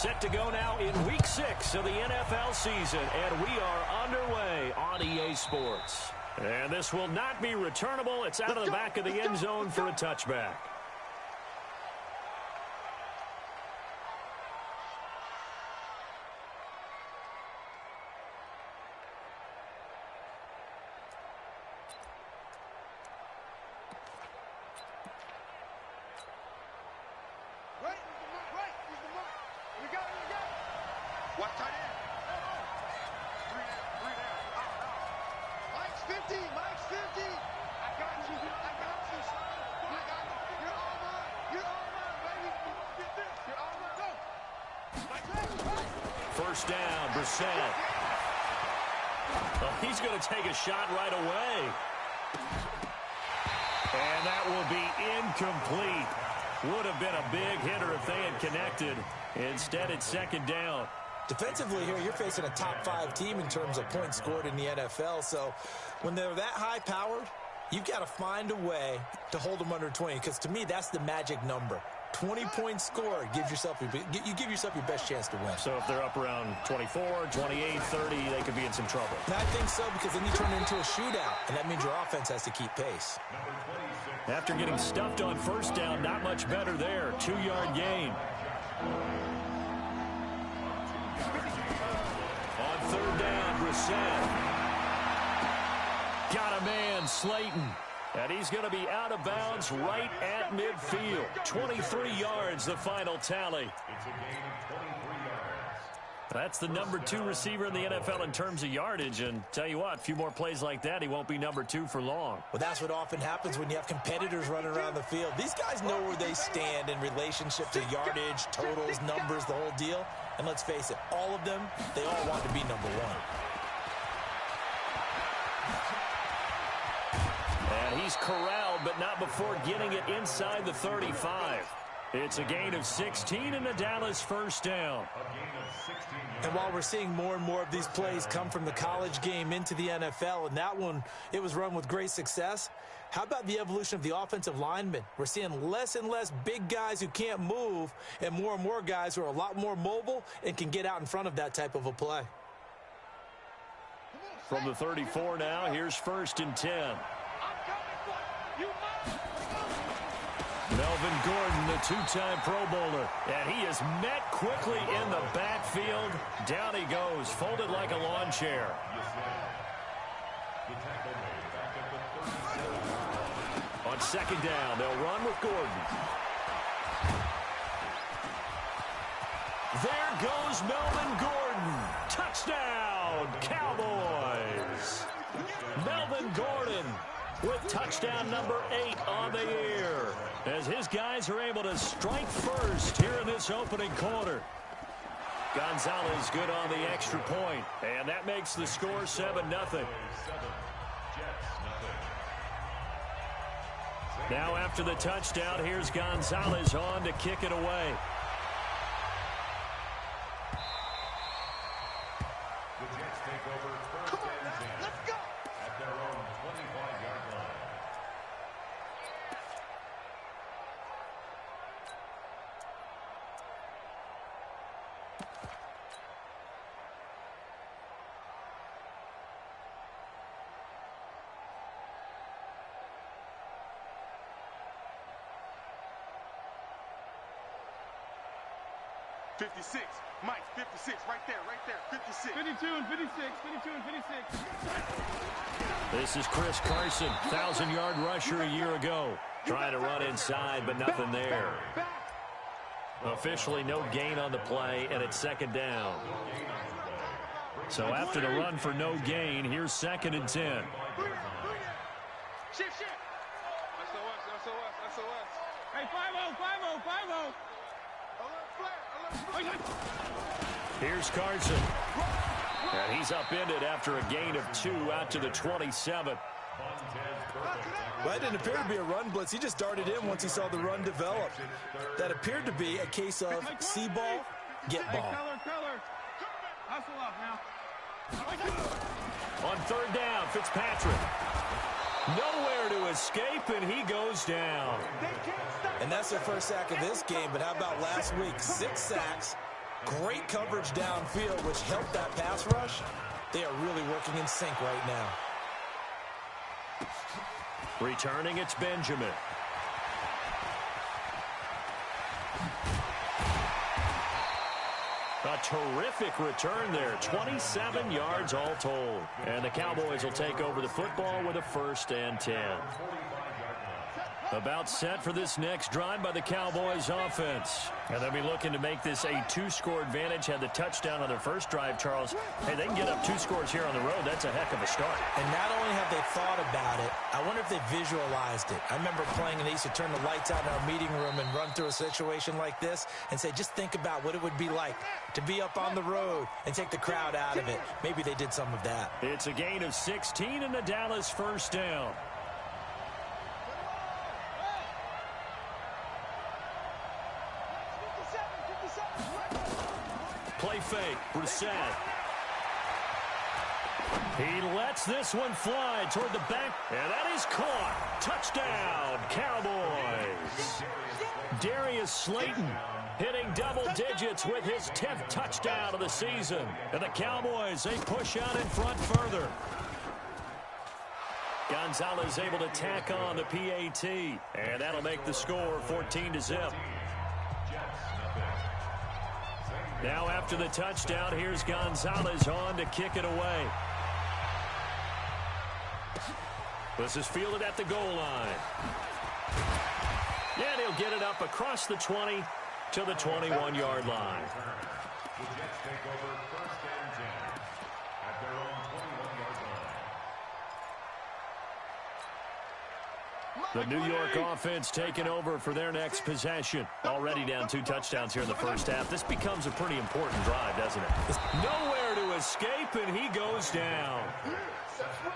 Set to go now in Week 6 of the NFL season, and we are underway on EA Sports. And this will not be returnable. It's out of the back of the end zone for a touchback. First down, Brissett. Well, he's going to take a shot right away. And that will be incomplete. Would have been a big hitter if they had connected. Instead, it's second down. Defensively here, you're facing a top 5 team in terms of points scored in the NFL. So when they're that high-powered, you've got to find a way to hold them under 20. Because to me, that's the magic number. 20-point score gives yourself you give yourself your best chance to win. So if they're up around 24, 28, 30, they could be in some trouble. And I think so, because then you turn it into a shootout, and that means your offense has to keep pace. After getting stuffed on first down, not much better there. 2-yard gain. On third down, Brissett. Got a man, Slayton. And he's going to be out of bounds right at midfield. 23 yards, the final tally. It's a gain of 23 yards. That's the number 2 receiver in the NFL in terms of yardage. And tell you what, a few more plays like that, he won't be number 2 for long. Well, that's what often happens when you have competitors running around the field. These guys know where they stand in relationship to yardage, totals, numbers, the whole deal. And let's face it, all of them, they all want to be number 1. And he's corralled, but not before getting it inside the 35. It's a gain of 16 and a Dallas first down. And while we're seeing more and more of these plays come from the college game into the NFL, and that one, it was run with great success, how about the evolution of the offensive linemen? We're seeing less and less big guys who can't move and more guys who are a lot more mobile and can get out in front of that type of a play. From the 34 now, here's first and 10. Melvin Gordon, the 2-time Pro Bowler, and he is met quickly in the backfield. Down he goes, folded like a lawn chair. On second down, they'll run with Gordon. There goes Melvin Gordon. Touchdown, Cowboys. Melvin Gordon with touchdown number 8 on the year, as his guys are able to strike first here in this opening quarter. Gonzalez good on the extra point, and that makes the score 7-0. Now after the touchdown, here's Gonzalez on to kick it away. The Jets take over first and 10 at their own 25-yard line. Mike, 56, right there, 56. 52 and 56, 52 and 56. This is Chris Carson, 1,000-yard rusher a year ago. Trying to run inside, but nothing there. Officially no gain on the play, and it's second down. So after the run for no gain, here's second and 10. Shift. SOS. Hey, 5-0. Here's Carson. And he's upended after a gain of 2 out to the 27. Well, it didn't appear to be a run blitz. He just darted in once he saw the run develop. That appeared to be a case of see ball, get ball. Color. Hustle up now. On third down, Fitzpatrick. Nowhere to escape, and he goes down. And that's their first sack of this game, but how about last week? 6 sacks, Great coverage downfield, which helped that pass rush. They are really working in sync right now. Returning, it's Benjamin. A terrific return there. 27 yards all told. And the Cowboys will take over the football with a 1st and 10. About set for this next drive by the Cowboys offense. And they'll be looking to make this a 2-score advantage. Had the touchdown on their first drive, Charles. Hey, they can get up 2 scores here on the road. That's a heck of a start. And not only have they thought about it, I wonder if they visualized it. I remember playing and they used to turn the lights out in our meeting room and run through a situation like this and say, just think about what it would be like to be up on the road and take the crowd out of it. Maybe they did some of that. It's a gain of 16 and the Dallas 1st down. Play fake, Brissett. He lets this one fly toward the back, and that is caught. Touchdown, Cowboys. Darius Slayton hitting double digits with his 10th touchdown of the season. And the Cowboys, they push out in front further. Gonzalez able to tack on the PAT, and that'll make the score 14-0. Now after the touchdown, here's Gonzalez on to kick it away. This is fielded at the goal line. And he'll get it up across the 20 to the 21-yard line. The Jets take over 1st and 10 at their own 21-yard line. The New York offense taking over for their next possession. Already down 2 touchdowns here in the first half. This becomes a pretty important drive, doesn't it? Nowhere to escape, and he goes down.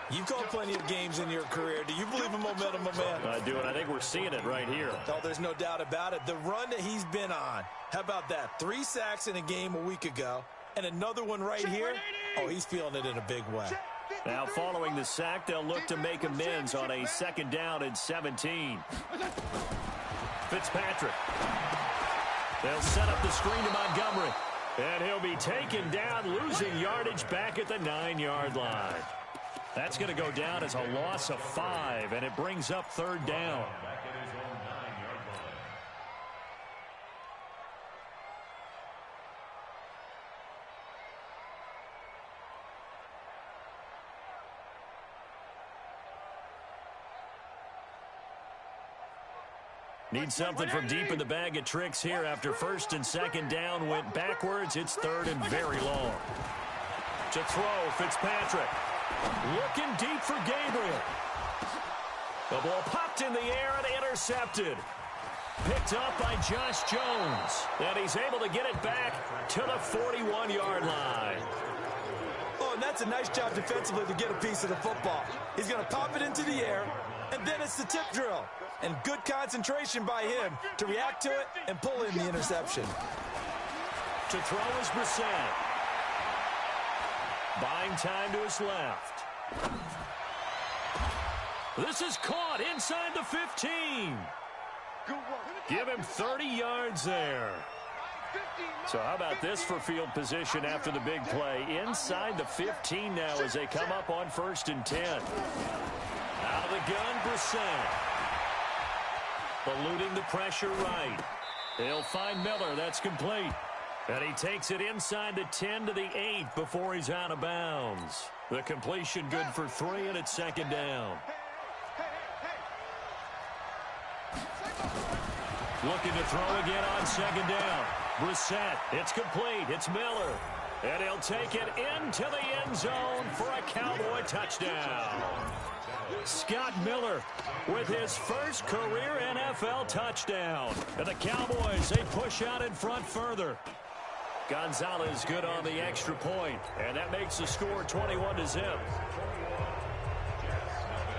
You've called plenty of games in your career. Do you believe in momentum, my man? I do, and I think we're seeing it right here. Oh, there's no doubt about it. The run that he's been on. How about that? 3 sacks in a game a week ago, and another one right here. Oh, he's feeling it in a big way. Now, following the sack, they'll look to make amends on a 2nd down and 17. Fitzpatrick. They'll set up the screen to Montgomery. And he'll be taken down, losing yardage back at the 9-yard line. That's going to go down as a loss of 5, and it brings up 3rd down. Need something from deep in the bag of tricks here after 1st and 2nd down went backwards. It's 3rd and very long. To throw, Fitzpatrick. Looking deep for Gabriel. The ball popped in the air and intercepted. Picked up by Josh Jones. And he's able to get it back to the 41-yard line. Oh, and that's a nice job defensively to get a piece of the football. He's going to pop it into the air, and then it's the tip drill. And good concentration by him to react to it and pull in the interception. To throw is Brissett. Buying time to his left. This is caught inside the 15. Give him 30 yards there. So how about this for field position after the big play? Inside the 15 now as they come up on 1st and 10. Out of the gun, Brissett. Eluding the pressure right. He'll find Miller. That's complete. And he takes it inside the 10 to the 8 before he's out of bounds. The completion good for 3, and it's 2nd down. Looking to throw again on 2nd down. Brissett, it's complete. It's Miller. And he'll take it into the end zone for a Cowboy touchdown. Scott Miller with his first career NFL touchdown. And the Cowboys, they push out in front further. Gonzalez good on the extra point, and that makes the score 21-0.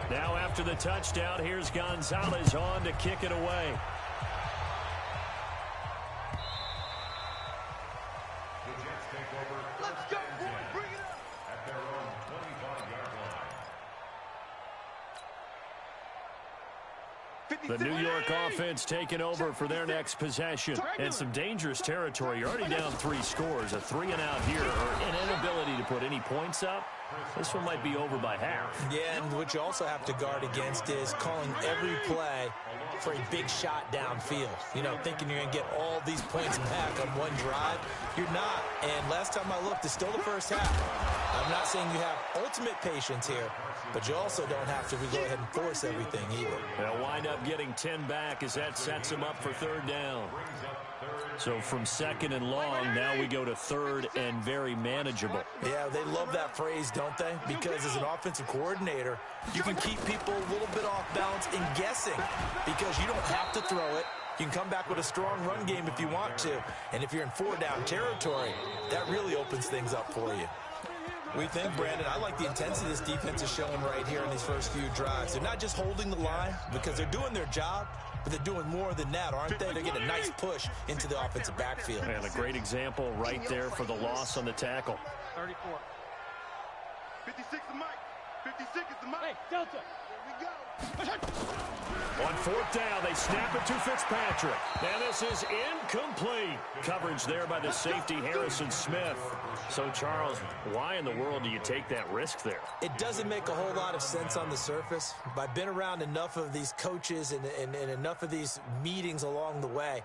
Now after the touchdown, here's Gonzalez on to kick it away. Let's go, boy. Bring it up. At their own 25-yard line. The New York offense taking over for their next possession. And some dangerous territory. You're already down 3 scores. A 3-and-out here, or an inability to put any points up. This one might be over by half. Yeah, and what you also have to guard against is calling every play for a big shot downfield. You know, thinking you're going to get all these points back on one drive. You're not. And last time I looked, it's still the first half. I'm not saying you have ultimate patience here, but you also don't have to go ahead and force everything either. They'll wind up getting 10 back as that sets them up for 3rd down. So from 2nd and long, now we go to 3rd and very manageable. Yeah, they love that phrase, don't they? Because as an offensive coordinator, you can keep people a little bit off balance in guessing because you don't have to throw it. You can come back with a strong run game if you want to. And if you're in 4-down territory, that really opens things up for you. We think, Brandon, I like the intensity this defense is showing right here in these first few drives. They're not just holding the line because they're doing their job, but they're doing more than that, aren't they? They're getting a nice push into the offensive backfield. And a great example right there for the loss on the tackle. 34. 56 is Mike. 56 is the Mike. Hey, Delta. Here we go. On 4th down, they snap it to Fitzpatrick. And this is incomplete. Coverage there by the safety, Harrison Smith. So, Charles, why in the world do you take that risk there? It doesn't make a whole lot of sense on the surface. But I've been around enough of these coaches and enough of these meetings along the way.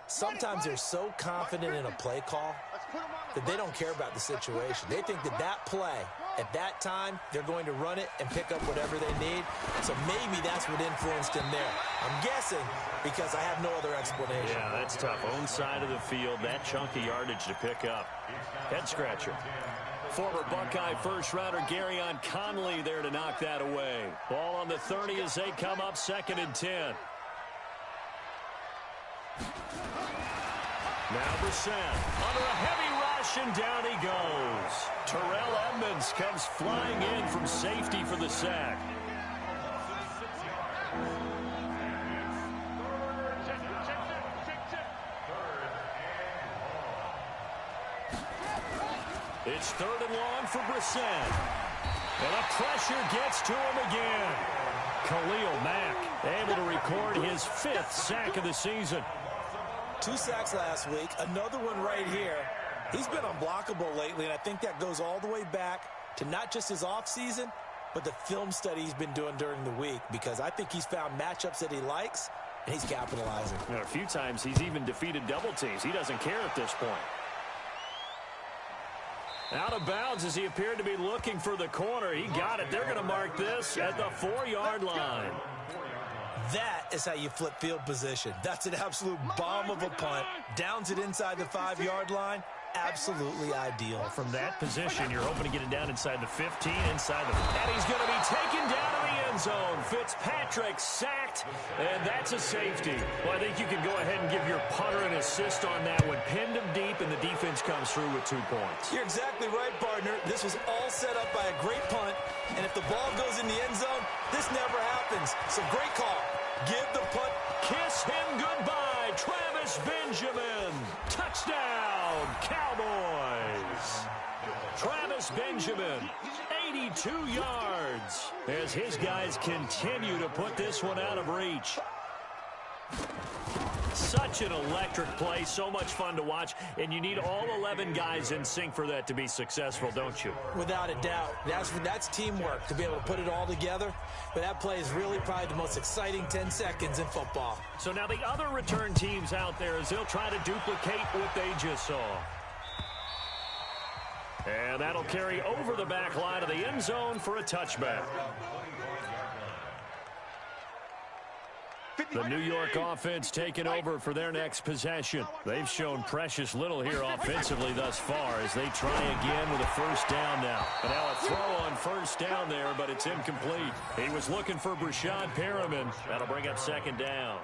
Sometimes they're so confident in a play call that they don't care about the situation. They think that that play, at that time, they're going to run it and pick up whatever they need. So maybe that's what influenced him there. I'm guessing because I have no other explanation. Yeah, that's tough. Own side of the field, that chunk of yardage to pick up. Head scratcher. Former Buckeye first-rounder Garyon Conley there to knock that away. Ball on the 30 as they come up 2nd and 10. Now Brissett under a heavy rush, and down he goes. Terrell Edmonds comes flying in from safety for the sack. It's 3rd and long for Brissett. And the pressure gets to him again. Khalil Mack able to record his 5th sack of the season. 2 sacks last week, another one right here. He's been unblockable lately, and I think that goes all the way back to not just his offseason, but the film study he's been doing during the week, because I think he's found matchups that he likes, and he's capitalizing. You know, a few times he's even defeated double teams. He doesn't care at this point. Out of bounds as he appeared to be looking for the corner. He got it. They're going to mark this at the 4-yard line. That is how you flip field position. That's an absolute bomb of a punt. Downs it inside the 5-yard line. Absolutely ideal. From that position, you're hoping to get it down inside the 15, inside the... And he's going to be taken down to the end zone. Fitzpatrick sacked, and that's a safety. Well, I think you can go ahead and give your punter an assist on that one. Pinned him deep, and the defense comes through with 2 points. You're exactly right, partner. This was all set up by a great punt, and if the ball goes in the end zone, this never happens. So great call. Give the punt. Kiss him goodbye, Travis Benjamin. Touchdown, Cowboys. Travis Benjamin, 82 yards, as his guys continue to put this one out of reach. Such an electric play, so much fun to watch, and you need all 11 guys in sync for that to be successful, don't you? Without a doubt. That's teamwork to be able to put it all together. But that play is really probably the most exciting 10 seconds in football. So now the other return teams out there as they'll try to duplicate what they just saw. And that'll carry over the back line of the end zone for a touchback. The New York offense taking over for their next possession. They've shown precious little here offensively thus far as they try again with a 1st down now. And now a throw on 1st down there, but it's incomplete. He was looking for Brashad Perriman. That'll bring up 2nd down.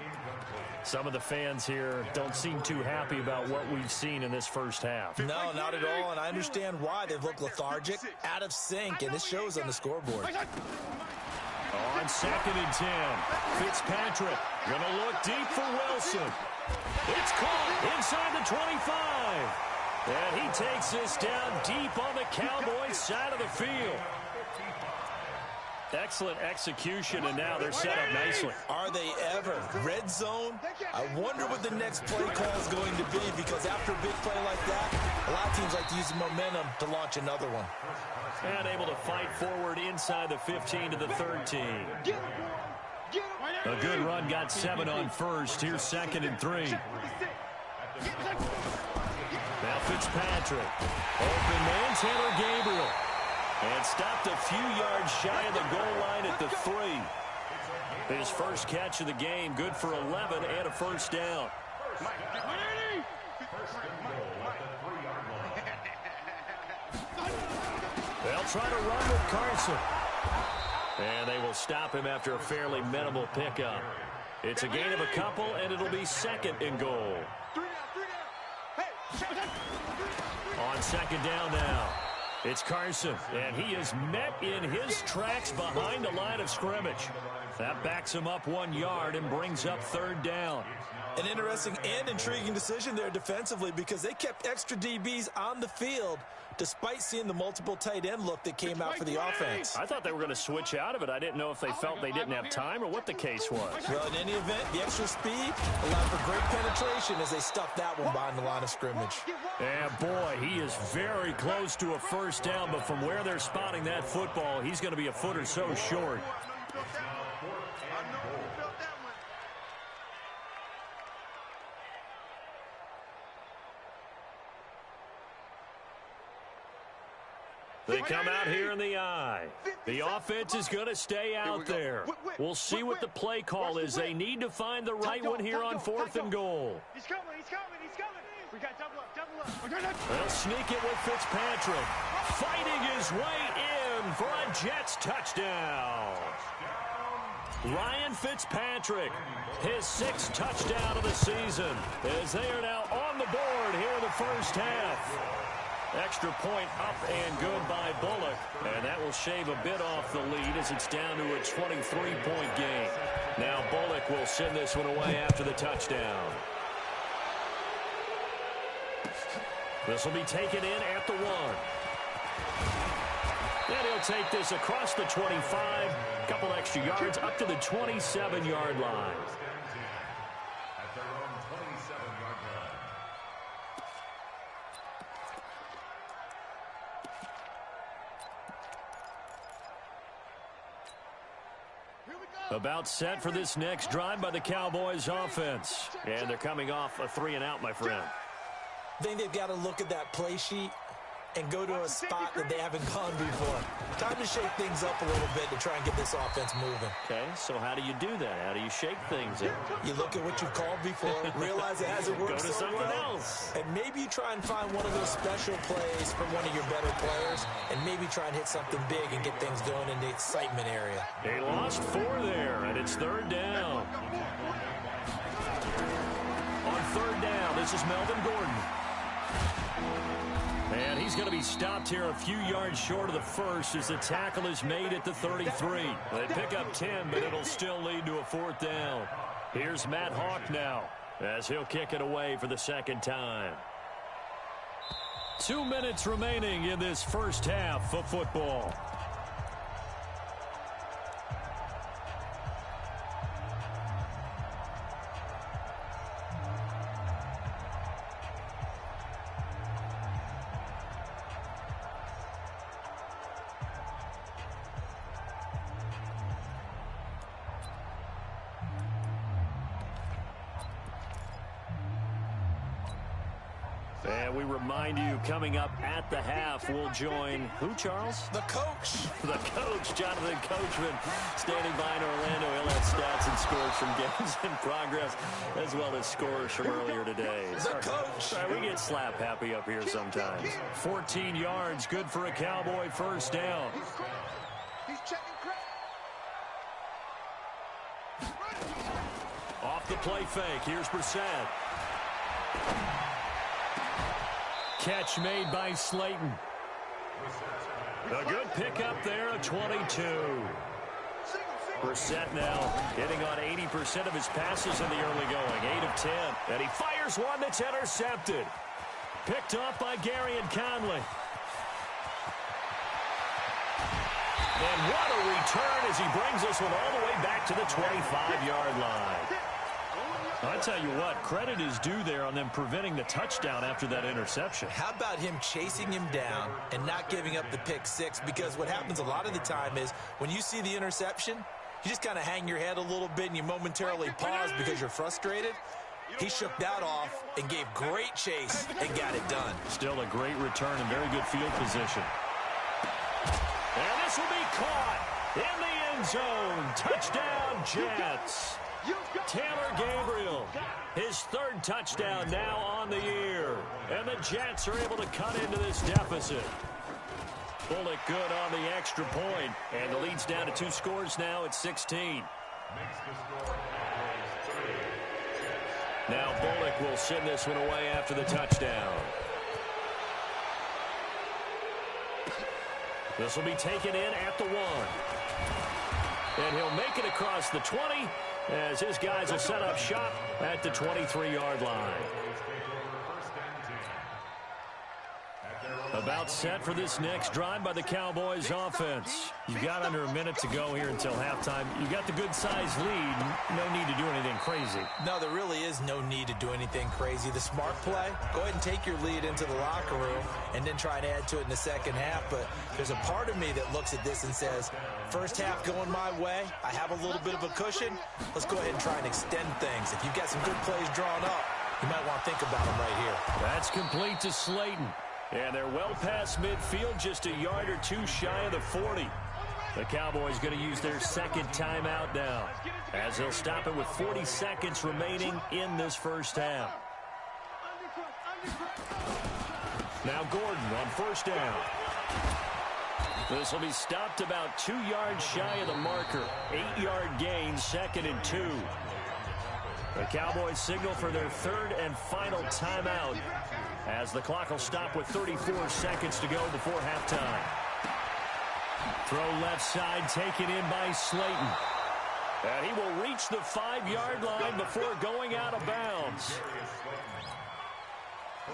Some of the fans here don't seem too happy about what we've seen in this first half. No, not at all, and I understand why. They've looked lethargic, out of sync, and this shows on the scoreboard. On 2nd and 10, Fitzpatrick going to look deep for Wilson. It's caught inside the 25. And he takes this down deep on the Cowboys side of the field. Excellent execution, and now they're set up nicely. Are they ever? Red zone? I wonder what the next play call is going to be, because after a big play like that, a lot of teams like to use the momentum to launch another one. And able to fight forward inside the 15 to the 13. A good run, got 7 on first. Here's 2nd and 3. Now Fitzpatrick. Open man, Taylor Gabriel. And stopped a few yards shy of the goal line at the 3. His first catch of the game, good for 11 and a first down. They'll try to run with Carson. And they will stop him after a fairly minimal pickup. It's a gain of a couple, and it'll be 2nd and goal. On 2nd down now, it's Carson, and he is met in his tracks behind the line of scrimmage. That backs him up 1 yard and brings up 3rd down. An interesting and intriguing decision there defensively, because they kept extra DBs on the field despite seeing the multiple tight end look that came out for the offense. I thought they were going to switch out of it. I didn't know if they felt they didn't have time or what the case was. Well, in any event, the extra speed allowed for great penetration as they stuffed that one behind the line of scrimmage. And boy, he is very close to a first down, but from where they're spotting that football, he's going to be a foot or so short. They come out here in the eye. The offense is going to stay out there. We'll see what the play call is. They need to find the right one here on 4th and goal. He's coming. We got double up. They'll sneak it with Fitzpatrick. Fighting his way in for a Jets touchdown. Ryan Fitzpatrick, his 6th touchdown of the season, as they are now on the board here in the first half. Extra point up and good by Bullock, and that will shave a bit off the lead as it's down to a 23-point game. Now Bullock will send this one away after the touchdown. This will be taken in at the 1. And he'll take this across the 25, couple extra yards up to the 27-yard line. About set for this next drive by the Cowboys offense. And they're coming off a 3-and-out, my friend. I think they've got to look at that play sheet and go to a spot that they haven't gone before. Time to shake things up a little bit to try and get this offense moving. Okay, so how do you do that? How do you shake things up? You look at what you've called before, realize it hasn't worked Go to so something well, else. and maybe you try and find one of those special plays from one of your better players, and maybe try and hit something big and get things going in the excitement area. They lost 4 there, and it's 3rd down. On 3rd down, this is Melvin Gordon. And he's going to be stopped here a few yards short of the first as the tackle is made at the 33. They pick up 10, but it'll still lead to a 4th down. Here's Matt Hawk now as he'll kick it away for the 2nd time. 2 minutes remaining in this first half of football. And we remind you, coming up at the half, we'll join who, Charles? The coach. The coach, Jonathan Coachman, standing by in Orlando. He'll have stats and scores from games in progress, as well as scores from earlier today. The coach. All right, we get slap happy up here sometimes. 14 yards, good for a Cowboy first down. He's checking Off the play fake, here's Brissett. Catch made by Slayton. A good pickup there, a 22. Brissett now hitting on 80% of his passes in the early going, 8 of 10. And he fires one that's intercepted. Picked off by Gary and Conley. And what a return as he brings this one all the way back to the 25-yard line. I tell you what, credit is due there on them preventing the touchdown after that interception. How about him chasing him down and not giving up the pick six? Because what happens a lot of the time is when you see the interception, you just kind of hang your head a little bit and you momentarily pause because you're frustrated. He shook that off and gave great chase and got it done. Still a great return and very good field position. And this will be caught in the end zone. Touchdown, Jets. Taylor Gabriel, his third touchdown now on the year. And the Jets are able to cut into this deficit. Bullock good on the extra point. And the lead's down to 2 scores now at 16. Now Bullock will send this one away after the touchdown. This will be taken in at the 1. And he'll make it across the 20 as his guys will set up shop at the 23-yard line. About set for this next drive by the Cowboys offense. You've got under a minute to go here until halftime. You got the good-sized lead. No need to do anything crazy. No, there really is no need to do anything crazy. The smart play, go ahead and take your lead into the locker room and then try and add to it in the second half. But there's a part of me that looks at this and says, first half going my way, I have a little bit of a cushion. Let's go ahead and try and extend things. If you've got some good plays drawn up, you might want to think about them right here. That's complete to Slayton. And they're well past midfield, just a yard or 2 shy of the 40. The Cowboys going to use their second timeout now, as they'll stop it with 40 seconds remaining in this first half. Now Gordon on first down. This will be stopped about 2 yards shy of the marker. 8-yard gain, 2nd and 2. The Cowboys signal for their third and final timeout, as the clock will stop with 34 seconds to go before halftime. Throw left side taken in by Slayton. And he will reach the 5-yard line before going out of bounds.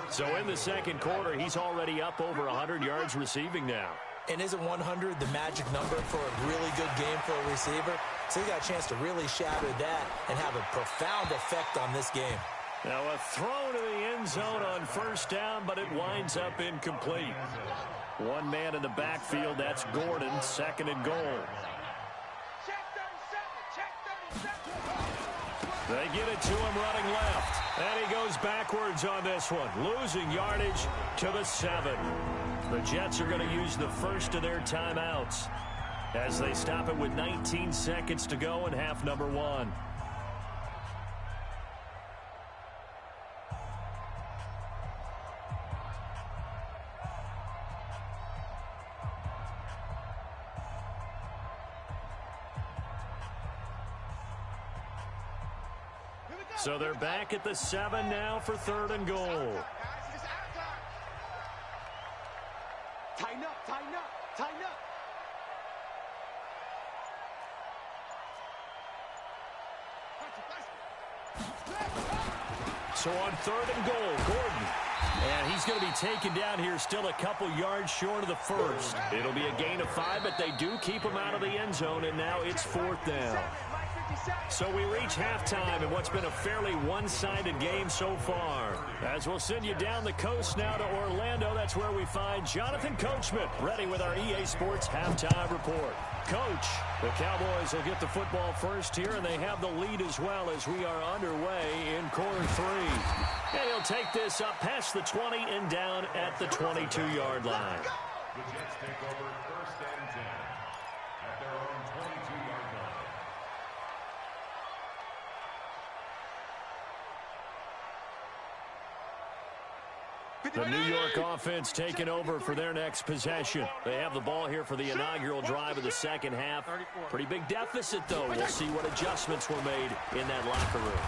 So in the second quarter, he's already up over 100 yards receiving now. And isn't 100 the magic number for a really good game for a receiver? So he got a chance to really shatter that and have a profound effect on this game. Now a throw to the end zone on first down, but it winds up incomplete. One man in the backfield, that's Gordon, 2nd and goal. They get it to him running left, and he goes backwards on this one, losing yardage to the 7. The Jets are going to use the first of their timeouts as they stop it with 19 seconds to go in half number 1. So they're back at the 7 now for 3rd and goal. Tighten up, tighten up, tighten up. So on 3rd and goal, Gordon. And he's going to be taken down here still a couple yards short of the first. It'll be a gain of 5, but they do keep him out of the end zone, and now it's 4th down. So we reach halftime in what's been a fairly one-sided game so far. As we'll send you down the coast now to Orlando, that's where we find Jonathan Coachman ready with our EA Sports Halftime Report. Coach, the Cowboys will get the football first here, and they have the lead as well as we are underway in quarter 3. And he'll take this up past the 20 and down at the 22-yard line. The Jets take over 1st and 10 at their own 22-yard line. The New York offense taking over for their next possession. They have the ball here for the inaugural drive of the second half. Pretty big deficit, though. We'll see what adjustments were made in that locker room.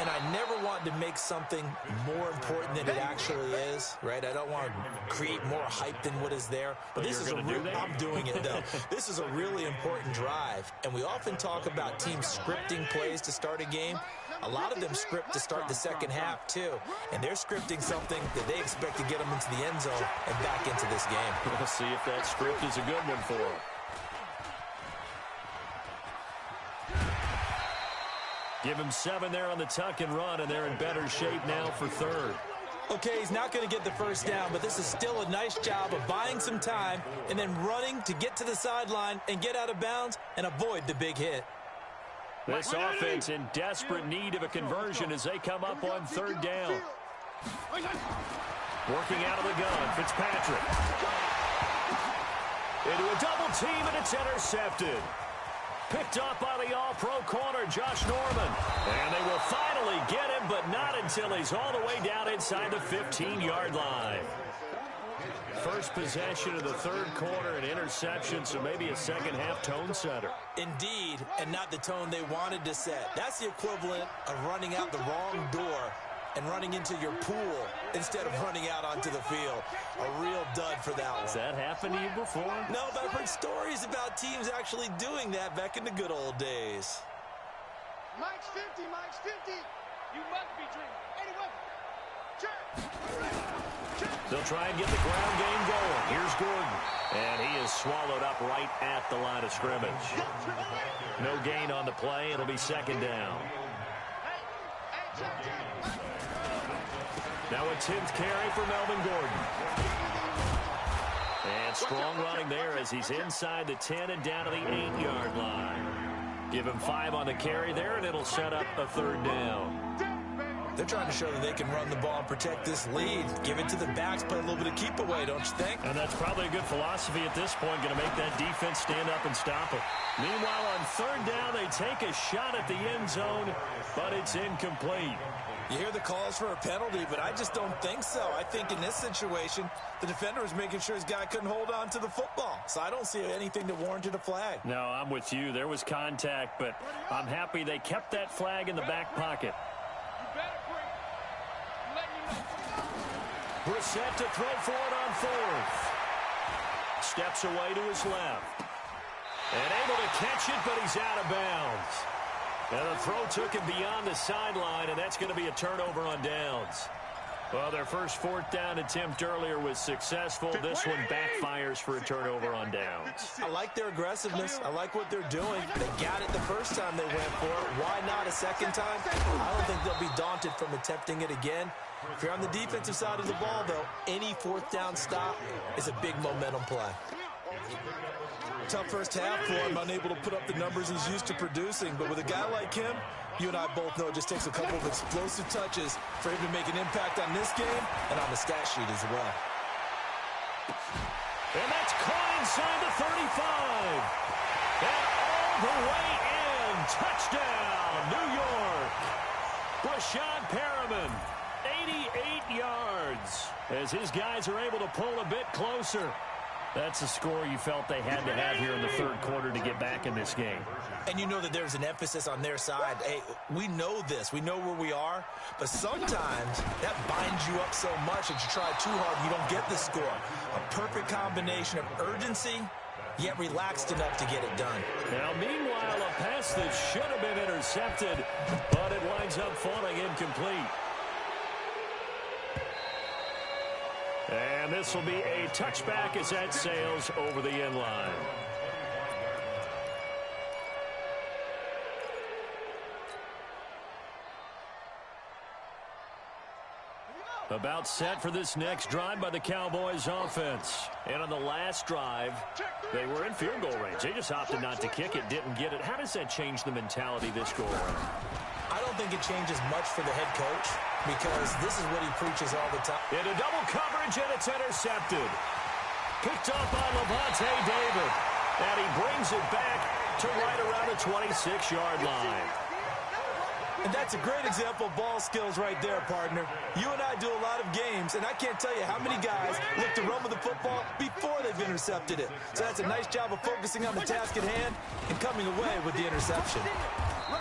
And I never want to make something more important than it actually is, right? I don't want to create more hype than what is there. But this is a I'm doing it, though. This is a really important drive. And we often talk about teams scripting plays to start a game. A lot of them script to start the second half, too. And they're scripting something that they expect to get them into the end zone and back into this game. We'll see if that script is a good one for them. Give him 7 there on the tuck and run, and they're in better shape now for third. Okay, he's not going to get the first down, but this is still a nice job of buying some time and then running to get to the sideline and get out of bounds and avoid the big hit. This offense in desperate need of a conversion as they come up on third down. Working out of the gun, Fitzpatrick. Into a double team, and it's intercepted. Picked up by the all-pro corner, Josh Norman. And they will finally get him, but not until he's all the way down inside the 15-yard line. First possession of the third quarter, an interception, so maybe a second-half tone setter. Indeed, and not the tone they wanted to set. That's the equivalent of running out the wrong door and running into your pool instead of running out onto the field. A real dud for that one. Has that happened to you before? No, but I've heard stories about teams actually doing that back in the good old days. Mike's 50, Mike's 50. You must be dreaming. 81. They'll try and get the ground game going. Here's Gordon. And he is swallowed up right at the line of scrimmage. No gain on the play. It'll be second down. Now a 10th carry for Melvin Gordon. And strong running there as he's inside the 10 and down to the 8-yard line. Give him 5 on the carry there, and it'll set up a third down. They're trying to show that they can run the ball and protect this lead. Give it to the backs, play a little bit of keep away, don't you think? And that's probably a good philosophy at this point, going to make that defense stand up and stop it. Meanwhile, on third down, they take a shot at the end zone, but it's incomplete. You hear the calls for a penalty, but I just don't think so. I think in this situation, the defender was making sure his guy couldn't hold on to the football. So I don't see anything that warranted a flag. No, I'm with you. There was contact, but I'm happy they kept that flag in the back pocket. Brissett to throw for it on fourth. Steps away to his left. And able to catch it, but he's out of bounds. And the throw took him beyond the sideline, and that's going to be a turnover on downs. Well, their first fourth down attempt earlier was successful. This one backfires for a turnover on downs. I like their aggressiveness. I like what they're doing. They got it the first time they went for it. Why not a second time? I don't think they'll be daunted from attempting it again. If you're on the defensive side of the ball, though, any fourth down stop is a big momentum play. Tough first half for him, unable to put up the numbers he's used to producing. But with a guy like him, you and I both know it just takes a couple of explosive touches for him to make an impact on this game and on the stat sheet as well. And that's caught inside the 35. And all the way in. Touchdown, New York. Rashad Perriman, 88 yards. As his guys are able to pull a bit closer. That's a score you felt they had to have here in the third quarter to get back in this game. And you know that there's an emphasis on their side. Hey, we know this. We know where we are. But sometimes that binds you up so much that you try too hard and you don't get the score. A perfect combination of urgency, yet relaxed enough to get it done. Now, meanwhile, a pass that should have been intercepted, but it winds up falling incomplete. And this will be a touchback as that sails over the end line. About set for this next drive by the Cowboys offense. And on the last drive, they were in field goal range. They just opted not to kick it, didn't get it. How does that change the mentality this go around? I don't think it changes much for the head coach because this is what he preaches all the time. Into double coverage, and it's intercepted. Picked up by Levante David. And he brings it back to right around the 26-yard line. And that's a great example of ball skills right there, partner. You and I do a lot of games, and I can't tell you how many guys look to run with the football before they've intercepted it. So that's a nice job of focusing on the task at hand and coming away with the interception.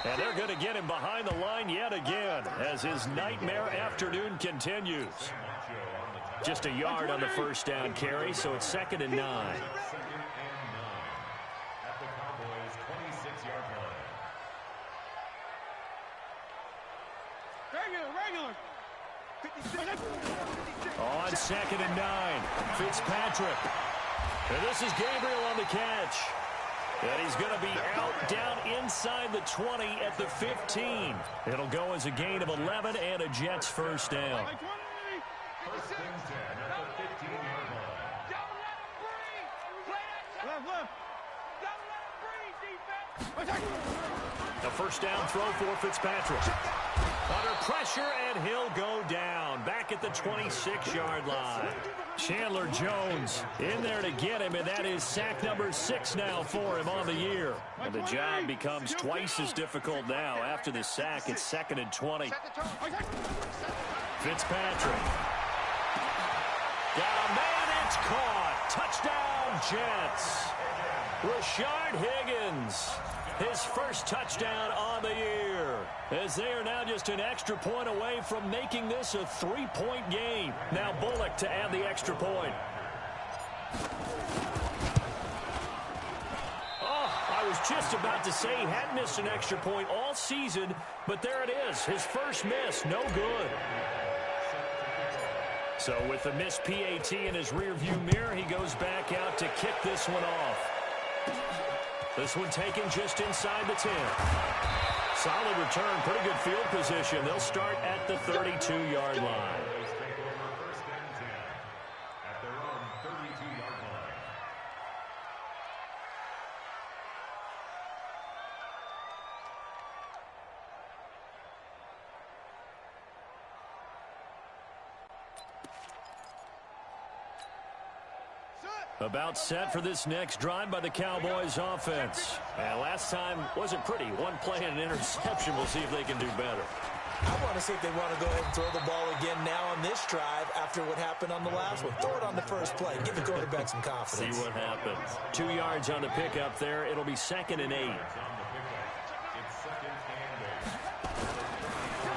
And they're going to get him behind the line yet again as his nightmare afternoon continues. Just a yard on the first down carry, so it's 2nd and 9. On 2nd and 9, Fitzpatrick. And this is Gabriel on the catch. And he's going to be out down inside the 20 at the 15. It'll go as a gain of 11 and a Jets first down. First and 10 at the 15-yard line. A first down throw for Fitzpatrick. Under pressure, and he'll go down back at the 26-yard line. Chandler Jones in there to get him, and that is sack number 6 now for him on the year. And the job becomes twice as difficult now. After the sack, it's 2nd and 20. Fitzpatrick. Got a man, it's caught. Touchdown, Jets. Rashard Higgins, his first touchdown on the year, as they are now just an extra point away from making this a 3-point game. Now Bullock to add the extra point. Oh, I was just about to say he hadn't missed an extra point all season, but there it is, his first miss, no good. So with the missed PAT in his rearview mirror, he goes back out to kick this one off. This one taken just inside the 10. Solid return, pretty good field position. They'll start at the 32-yard line. First and 10 at their own 32-yard line. About set for this next drive by the Cowboys offense. And last time wasn't pretty. One play and an interception. We'll see if they can do better. I want to see if they want to go ahead and throw the ball again now on this drive after what happened on the last one. Throw it on the first play. Give the quarterback some confidence. See what happens. 2 yards on the pickup there. It'll be 2nd and 8.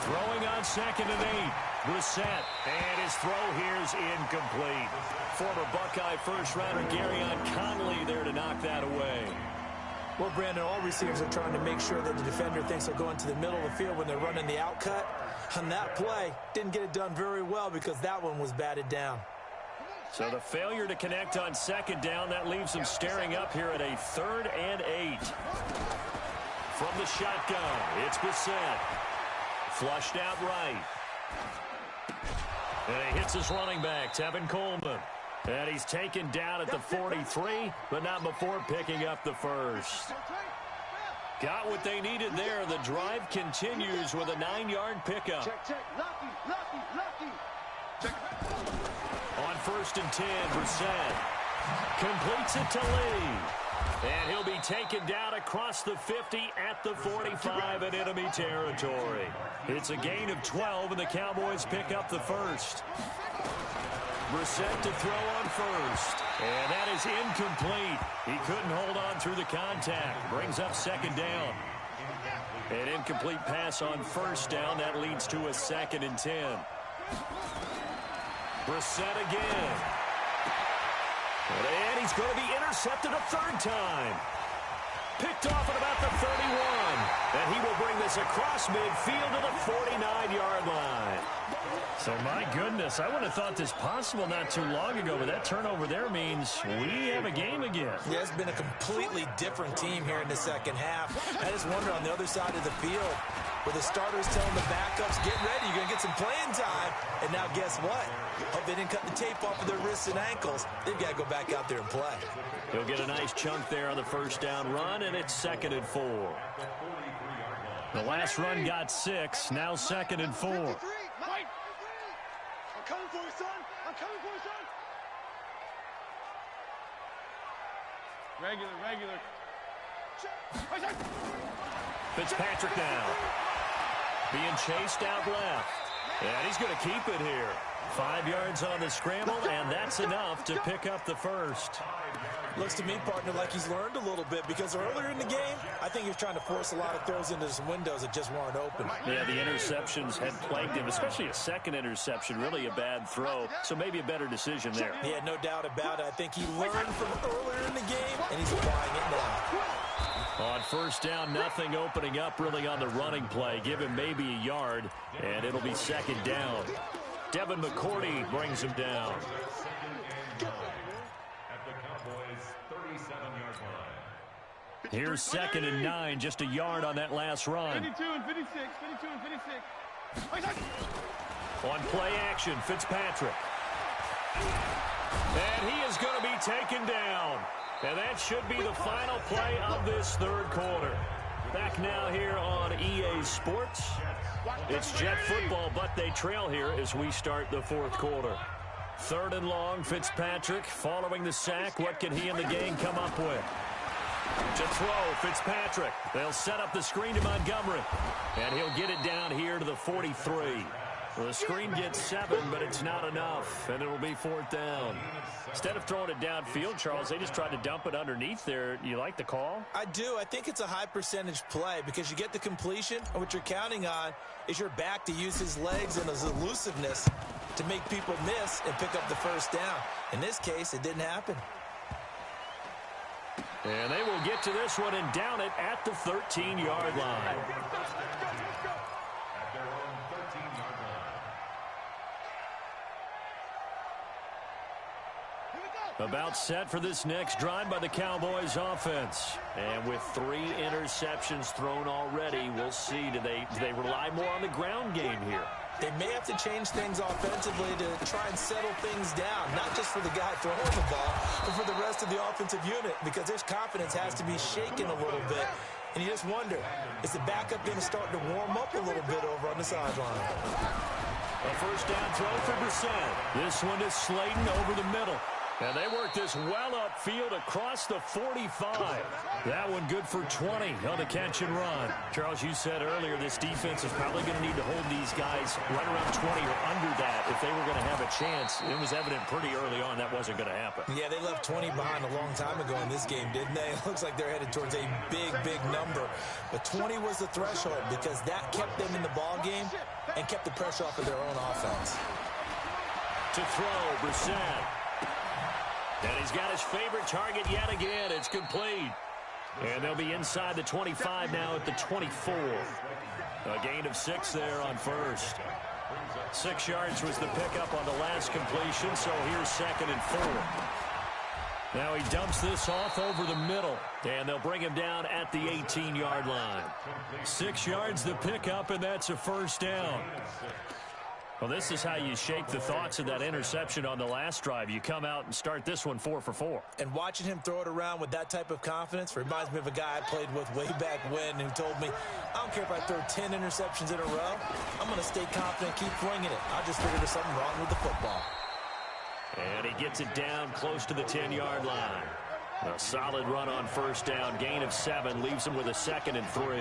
Throwing on 2nd and 8. Brissett, and his throw here is incomplete. Former Buckeye first-rounder Garyon Conley there to knock that away. Well, Brandon, all receivers are trying to make sure that the defender thinks they're going to the middle of the field when they're running the outcut. On that play, didn't get it done very well because that one was batted down. So the failure to connect on 2nd down, that leaves them staring up here at a 3rd and 8. From the shotgun, it's Brissett. Flushed out right. And he hits his running back, Tevin Coleman. And he's taken down at the 43, but not before picking up the first. Got what they needed there. The drive continues with a 9-yard pickup. Check. Lucky. On 1st and 10, Brissett completes it to Lee. And he'll be taken down across the 50 at the 45 in enemy territory. It's a gain of 12, and the Cowboys pick up the first. Brissett to throw on 1st. And that is incomplete. He couldn't hold on through the contact. Brings up 2nd down. An incomplete pass on 1st down. That leads to a 2nd and 10. Brissett again. And he's going to be intercepted a 3rd time. Picked off at about the 31. And he will bring this across midfield to the 49-yard line. So, my goodness, I would have thought this possible not too long ago, but that turnover there means we have a game again. Yeah, it's been a completely different team here in the second half. I just wonder on the other side of the field, where the starters telling the backups, get ready, you're going to get some playing time. And now guess what? Hope they didn't cut the tape off of their wrists and ankles. They've got to go back out there and play. He'll get a nice chunk there on the 1st down run, and it's 2nd and 4. The last run got 6, now 2nd and 4. I'm coming for you, son. Regular. Fitzpatrick now. Being chased out left. And he's going to keep it here. 5 yards on the scramble, and that's enough to pick up the first. Looks to me, partner, like he's learned a little bit because earlier in the game, I think he was trying to force a lot of throws into some windows that just weren't open. Yeah, the interceptions had plagued him, especially a second interception, really a bad throw, so maybe a better decision there. Yeah, no doubt about it. I think he learned from earlier in the game, and he's applying it now. On 1st down, nothing opening up really on the running play. Give him maybe a yard, and it'll be 2nd down. Devin McCourty brings him down. At the Cowboys' 37-yard line. Here's 2nd and 9, just a yard on that last run. 52 and 56, 52 and 56. On play action, Fitzpatrick. And he is going to be taken down. And that should be the final play of this third quarter. Back now here on EA Sports. It's Jet football, but they trail here as we start the fourth quarter. 3rd and long, Fitzpatrick following the sack. What can he and the gang come up with? To throw, Fitzpatrick. They'll set up the screen to Montgomery. And he'll get it down here to the 43. Well, the screen gets 7, but it's not enough, and it'll be 4th down. Instead of throwing it downfield, Charles, they just tried to dump it underneath there. You like the call? I do. I think it's a high-percentage play because you get the completion, and what you're counting on is your back to use his legs and his elusiveness to make people miss and pick up the first down. In this case, it didn't happen. And they will get to this one and down it at the 13-yard line. About set for this next drive by the Cowboys offense. And with 3 interceptions thrown already, we'll see. Do they rely more on the ground game here? They may have to change things offensively to try and settle things down, not just for the guy throwing the ball, but for the rest of the offensive unit, because their confidence has to be shaken a little bit. And you just wonder, is the backup going to start to warm up a little bit over on the sideline? A first down throw for Brissett. This one is Slayton over the middle. And they work this well upfield across the 45. That one good for 20 on the catch and run. Charles, you said earlier this defense is probably going to need to hold these guys right around 20 or under that if they were going to have a chance. It was evident pretty early on that wasn't going to happen. Yeah, they left 20 behind a long time ago in this game, didn't they? It looks like they're headed towards a big, big number. But 20 was the threshold because that kept them in the ball game and kept the pressure off of their own offense. To throw, Brissett. And he's got his favorite target yet again. It's complete. And they'll be inside the 25 now at the 24. A gain of 6 there on first. 6 yards was the pickup on the last completion, so here's 2nd and 4. Now he dumps this off over the middle, and they'll bring him down at the 18-yard line. 6 yards the pickup, and that's a first down. Well, this is how you shake the thoughts of that interception on the last drive. You come out and start this one 4 for 4. And watching him throw it around with that type of confidence reminds me of a guy I played with way back when who told me, I don't care if I throw 10 interceptions in a row. I'm going to stay confident, keep winging it. I just figured there's something wrong with the football. And he gets it down close to the 10-yard line. A solid run on first down. Gain of 7 leaves him with a 2nd and 3.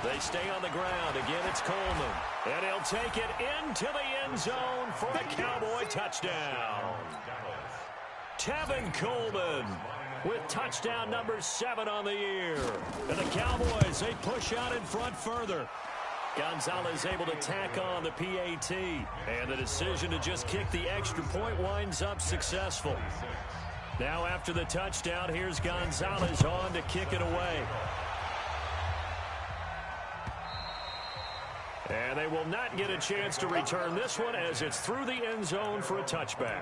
They stay on the ground. Again, it's Coleman. And he'll take it into the end zone for a Cowboy touchdown. Tevin Coleman with touchdown number 7 on the year. And the Cowboys, they push out in front further. Gonzalez able to tack on the PAT. And the decision to just kick the extra point winds up successful. Now after the touchdown, here's Gonzalez on to kick it away. And they will not get a chance to return this one as it's through the end zone for a touchback.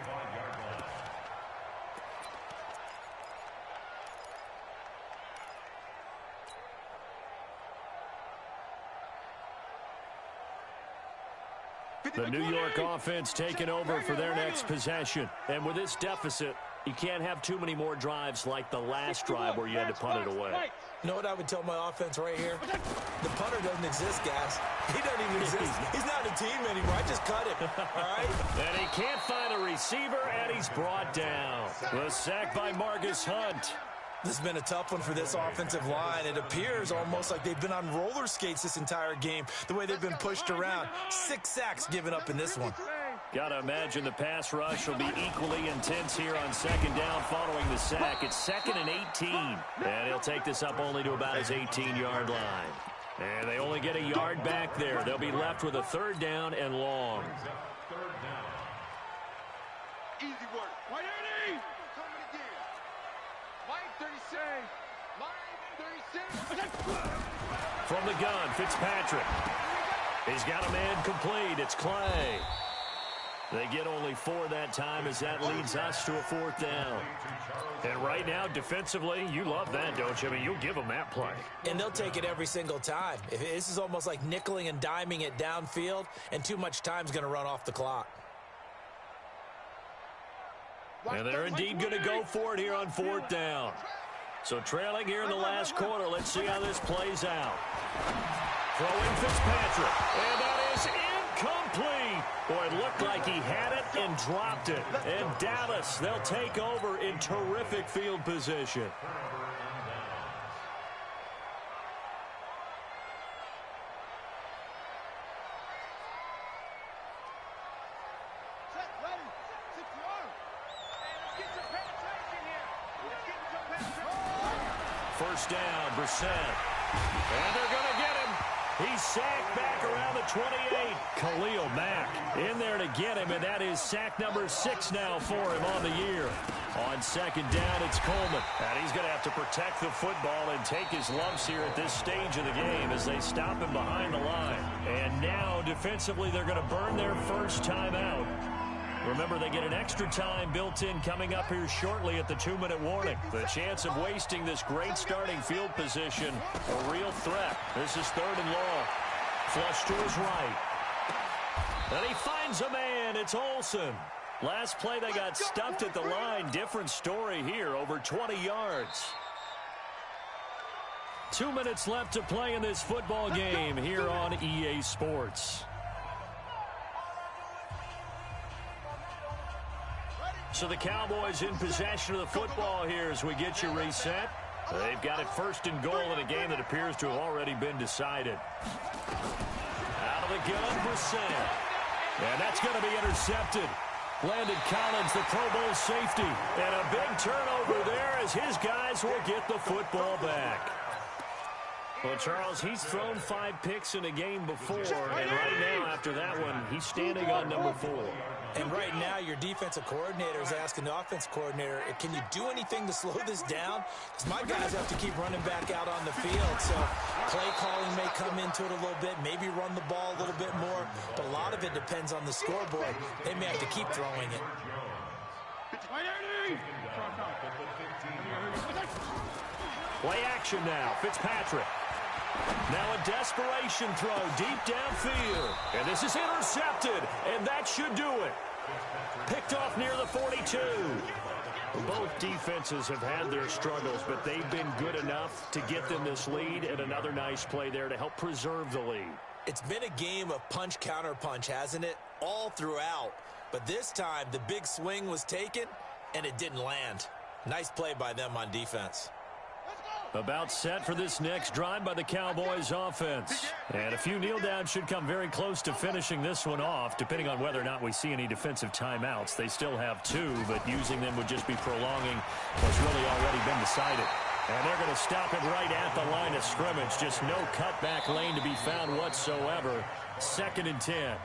The New York offense taking over for their next possession. And with this deficit, you can't have too many more drives like the last drive where you had to punt it away. You know what I would tell my offense right here? The punter doesn't exist, guys. He doesn't even exist. He's not a team anymore. I just cut him, all right? And he can't find a receiver, and he's brought down. The sack by Marcus Hunt. This has been a tough one for this offensive line. It appears almost like they've been on roller skates this entire game, the way they've been pushed around. 6 sacks given up in this one. Got to imagine the pass rush will be equally intense here on 2nd down following the sack. It's 2nd and 18. And he'll take this up only to about his 18-yard line. And they only get a yard back there. They'll be left with a 3rd down and long. Easy work. White 80. Coming again. White 36. Line 36. From the gun, Fitzpatrick. He's got a man complete. It's Clay. They get only 4 that time as that leads us to a 4th down. And right now, defensively, you love that, don't you? I mean, you'll give them that play. And they'll take it every single time. This is almost like nickeling and diming it downfield, and too much time's going to run off the clock. And they're indeed going to go for it here on 4th down. So trailing here in the last quarter. Let's see how this plays out. Throwing Fitzpatrick. And that is incomplete. Boy, it looked like he had it and dropped it. And Dallas, they'll take over in terrific field position. First down, Brissett. And they're going to get him. He's sacked back around the 28. Khalil Mack in there to get him, and that is sack number 6 now for him on the year. On second down, it's Coleman. And he's going to have to protect the football and take his lumps here at this stage of the game as they stop him behind the line. And now, defensively, they're going to burn their first timeout. Remember, they get an extra time built in coming up here shortly at the 2-minute warning. The chance of wasting this great starting field position, a real threat. This is 3rd and long. Flush to his right. And he finds a man. It's Olsen. Last play, they got stuffed at the line. Different story here, over 20 yards. 2 minutes left to play in this football game here on EA Sports. So the Cowboys in possession of the football here as we get you reset. They've got it 1st and goal in a game that appears to have already been decided. Out of the gun, Brissett. And that's going to be intercepted. Landon Collins, the Pro Bowl safety. And a big turnover there as his guys will get the football back. Well, Charles, he's thrown 5 picks in a game before, and right now, after that one, he's standing on number 4. And right now, your defensive coordinator is asking the offensive coordinator, can you do anything to slow this down? Because my guys have to keep running back out on the field. So play calling may come into it a little bit, maybe run the ball a little bit more, but a lot of it depends on the scoreboard. They may have to keep throwing it. Play action now. Fitzpatrick. Now a desperation throw deep downfield. And this is intercepted. And that should do it. Picked off near the 42. Both defenses have had their struggles, but they've been good enough to get them this lead. And another nice play there to help preserve the lead. It's been a game of punch-counter-punch, hasn't it? All throughout. But this time, the big swing was taken, and it didn't land. Nice play by them on defense. About set for this next drive by the Cowboys offense. And a few kneel downs should come very close to finishing this one off, depending on whether or not we see any defensive timeouts. They still have 2, but using them would just be prolonging what's really already been decided. And they're going to stop it right at the line of scrimmage. Just no cutback lane to be found whatsoever. 2nd and 10.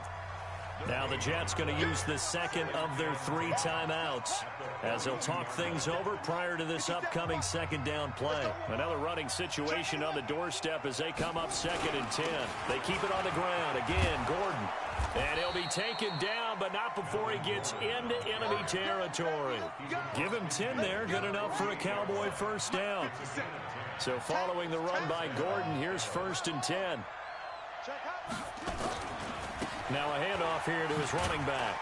Now the Jets going to use the second of their 3 timeouts as they'll talk things over prior to this upcoming 2nd down play. Another running situation on the doorstep as they come up 2nd and 10. They keep it on the ground. Again, Gordon. And he'll be taken down, but not before he gets into enemy territory. Give him 10 there. Good enough for a Cowboy first down. So following the run by Gordon, here's 1st and 10. Now a handoff here to his running back.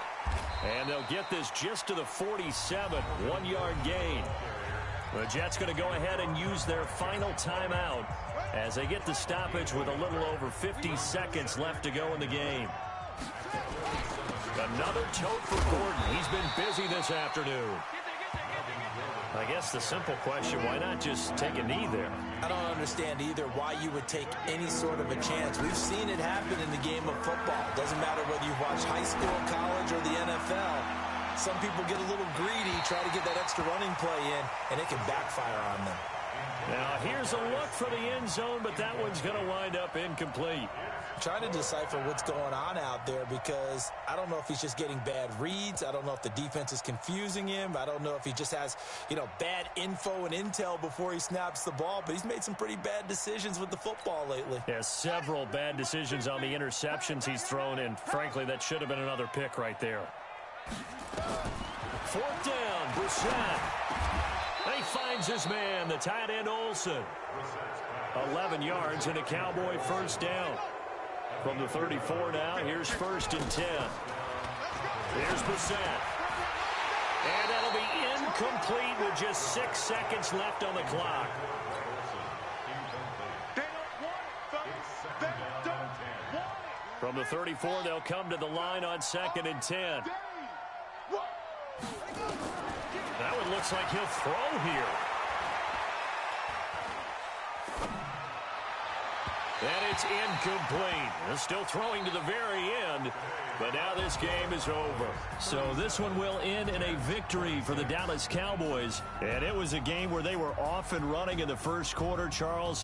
And they'll get this just to the 47, 1-yard gain. The Jets going to go ahead and use their final timeout as they get the stoppage with a little over 50 seconds left to go in the game. Another tote for Gordon. He's been busy this afternoon. I guess the simple question, why not just take a knee there? I don't understand either why you would take any sort of a chance. We've seen it happen in the game of football. It doesn't matter whether you watch high school, college, or the NFL. Some people get a little greedy, try to get that extra running play in, and it can backfire on them. Now here's a look for the end zone, but that one's going to wind up incomplete. Trying to decipher what's going on out there because I don't know if he's just getting bad reads. I don't know if the defense is confusing him. I don't know if he just has, bad info and intel before he snaps the ball. But he's made some pretty bad decisions with the football lately. Yeah, several bad decisions on the interceptions he's thrown, and frankly, that should have been another pick right there. Fourth down, Brissett. He finds his man, the tight end Olsen. 11 yards and a Cowboy first down. From the 34 now, here's 1st and 10. Here's Brissett. And that'll be incomplete with just 6 seconds left on the clock. From the 34, they'll come to the line on 2nd and 10. That one looks like he'll throw here. And it's incomplete. They're still throwing to the very end, but now this game is over. So this one will end in a victory for the Dallas Cowboys. And it was a game where they were off and running in the first quarter, Charles.